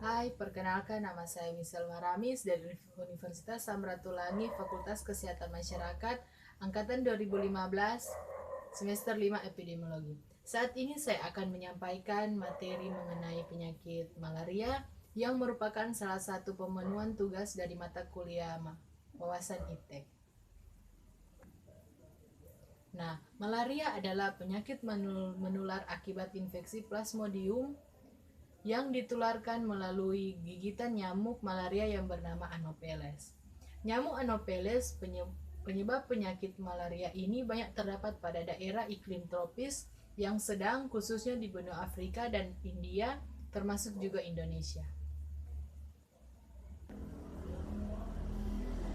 Hai, perkenalkan nama saya Misel Maramis dari Universitas Samratulangi Fakultas Kesehatan Masyarakat Angkatan 2015 semester 5 Epidemiologi. Saat ini saya akan menyampaikan materi mengenai penyakit malaria yang merupakan salah satu pemenuhan tugas dari mata kuliah wawasan IPTEK. Nah, malaria adalah penyakit menular akibat infeksi Plasmodium yang ditularkan melalui gigitan nyamuk malaria yang bernama Anopheles. Nyamuk Anopheles penyebab penyakit malaria ini banyak terdapat pada daerah iklim tropis yang sedang, khususnya di benua Afrika dan India, termasuk juga Indonesia.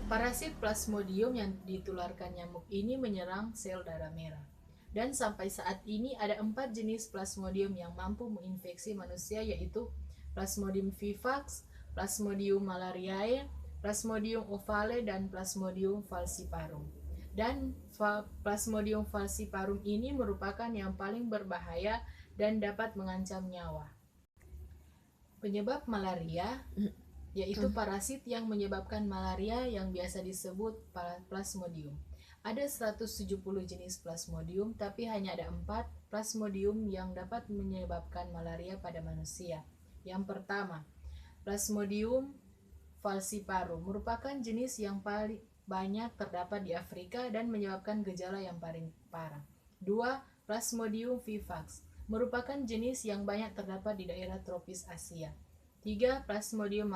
Parasit Plasmodium yang ditularkan nyamuk ini menyerang sel darah merah. Dan sampai saat ini ada 4 jenis Plasmodium yang mampu menginfeksi manusia, yaitu Plasmodium vivax, Plasmodium malariae, Plasmodium ovale, dan Plasmodium falciparum. Dan Plasmodium falciparum ini merupakan yang paling berbahaya dan dapat mengancam nyawa. Penyebab malaria yaitu parasit yang menyebabkan malaria yang biasa disebut Plasmodium. Ada 170 jenis Plasmodium, tapi hanya ada 4 Plasmodium yang dapat menyebabkan malaria pada manusia. Yang pertama, Plasmodium falciparum merupakan jenis yang paling banyak terdapat di Afrika dan menyebabkan gejala yang paling parah. 2. Plasmodium vivax merupakan jenis yang banyak terdapat di daerah tropis Asia. 3. Plasmodium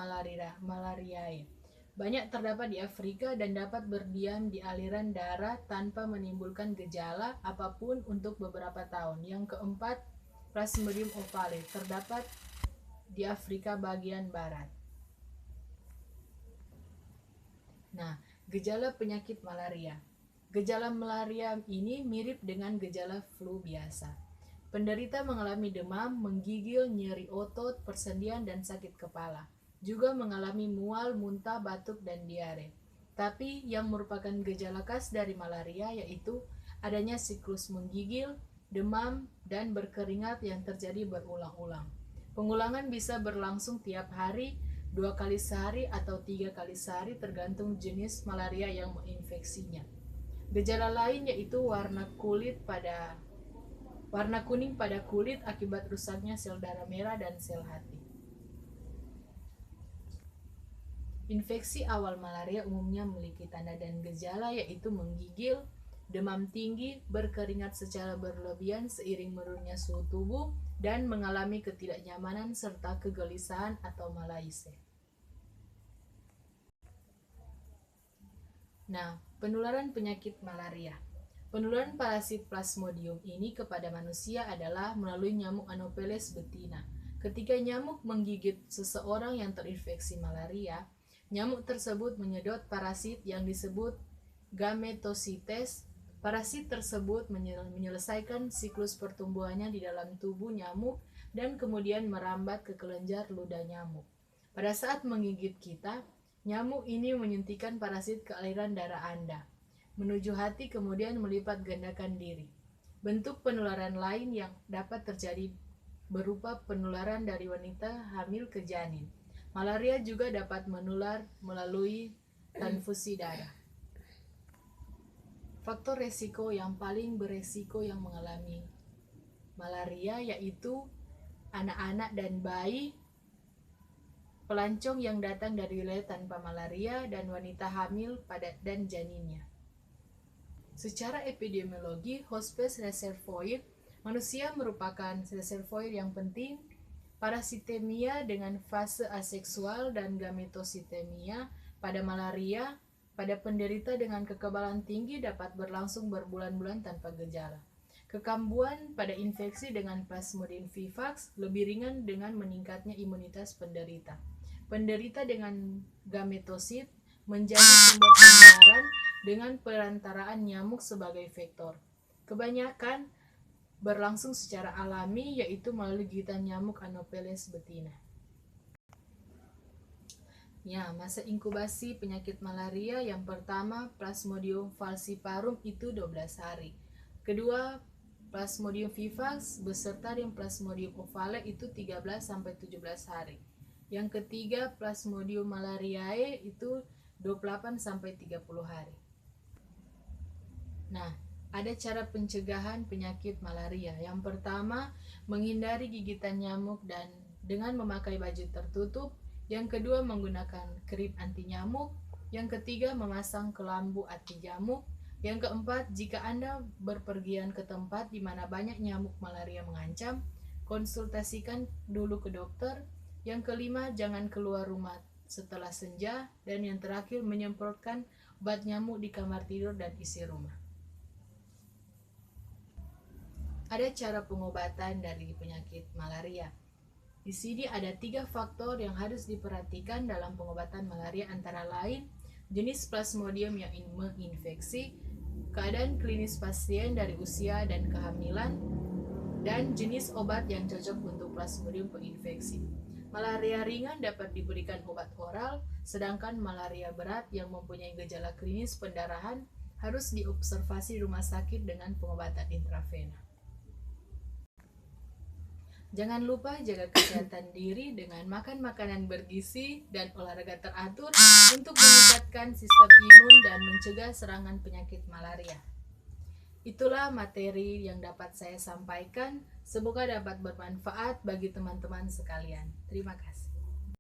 malariae banyak terdapat di Afrika dan dapat berdiam di aliran darah tanpa menimbulkan gejala apapun untuk beberapa tahun. Yang keempat, Plasmodium ovale terdapat di Afrika bagian barat. Nah, gejala penyakit malaria. Gejala malaria ini mirip dengan gejala flu biasa. Penderita mengalami demam, menggigil, nyeri otot, persendian, dan sakit kepala. Juga mengalami mual, muntah, batuk, dan diare. Tapi yang merupakan gejala khas dari malaria yaitu adanya siklus menggigil, demam, dan berkeringat yang terjadi berulang-ulang. Pengulangan bisa berlangsung tiap hari, 2 kali sehari atau 3 kali sehari tergantung jenis malaria yang menginfeksinya. Gejala lain yaitu warna kuning pada kulit akibat rusaknya sel darah merah dan sel hati. Infeksi awal malaria umumnya memiliki tanda dan gejala yaitu menggigil, demam tinggi, berkeringat secara berlebihan seiring menurunnya suhu tubuh, dan mengalami ketidaknyamanan serta kegelisahan atau malaise. Nah, penularan penyakit malaria. Penularan parasit Plasmodium ini kepada manusia adalah melalui nyamuk Anopheles betina. Ketika nyamuk menggigit seseorang yang terinfeksi malaria, nyamuk tersebut menyedot parasit yang disebut gametosites. Parasit tersebut menyelesaikan siklus pertumbuhannya di dalam tubuh nyamuk dan kemudian merambat ke kelenjar ludah nyamuk. Pada saat menggigit kita, nyamuk ini menyuntikkan parasit ke aliran darah Anda menuju hati, kemudian melipat gandakan diri. Bentuk penularan lain yang dapat terjadi berupa penularan dari wanita hamil ke janin. Malaria juga dapat menular melalui transfusi darah. Faktor resiko yang paling beresiko yang mengalami malaria yaitu anak-anak dan bayi, pelancong yang datang dari wilayah tanpa malaria, dan wanita hamil dan janinnya. Secara epidemiologi, hospes reservoir manusia merupakan reservoir yang penting. Parasitemia dengan fase aseksual dan gametositemia pada malaria pada penderita dengan kekebalan tinggi dapat berlangsung berbulan-bulan tanpa gejala. Kekambuhan pada infeksi dengan Plasmodium vivax lebih ringan dengan meningkatnya imunitas penderita. Penderita dengan gametosit menjadi sumber penularan dengan perantaraan nyamuk sebagai vektor. Kebanyakan berlangsung secara alami yaitu melalui gigitan nyamuk Anopheles betina. Ya, masa inkubasi penyakit malaria yang pertama Plasmodium falciparum itu 12 hari. Kedua, Plasmodium vivax beserta dengan Plasmodium ovale itu 13 sampai 17 hari. Yang ketiga, Plasmodium malariae itu 28-30 hari. Nah, ada cara pencegahan penyakit malaria. Yang pertama, menghindari gigitan nyamuk dan dengan memakai baju tertutup. Yang kedua, menggunakan krim anti nyamuk. Yang ketiga, memasang kelambu anti nyamuk. Yang keempat, jika Anda berpergian ke tempat di mana banyak nyamuk malaria mengancam, konsultasikan dulu ke dokter. Yang kelima, jangan keluar rumah setelah senja. Dan yang terakhir, menyemprotkan obat nyamuk di kamar tidur dan isi rumah. Ada cara pengobatan dari penyakit malaria. Di sini ada 3 faktor yang harus diperhatikan dalam pengobatan malaria, antara lain jenis Plasmodium yang menginfeksi, keadaan klinis pasien dari usia dan kehamilan, dan jenis obat yang cocok untuk Plasmodium penginfeksi. Malaria ringan dapat diberikan obat oral, sedangkan malaria berat yang mempunyai gejala klinis pendarahan harus diobservasi rumah sakit dengan pengobatan intravena. Jangan lupa jaga kesehatan diri dengan makan makanan bergizi dan olahraga teratur untuk meningkatkan sistem imun dan mencegah serangan penyakit malaria. Itulah materi yang dapat saya sampaikan. Semoga dapat bermanfaat bagi teman-teman sekalian. Terima kasih.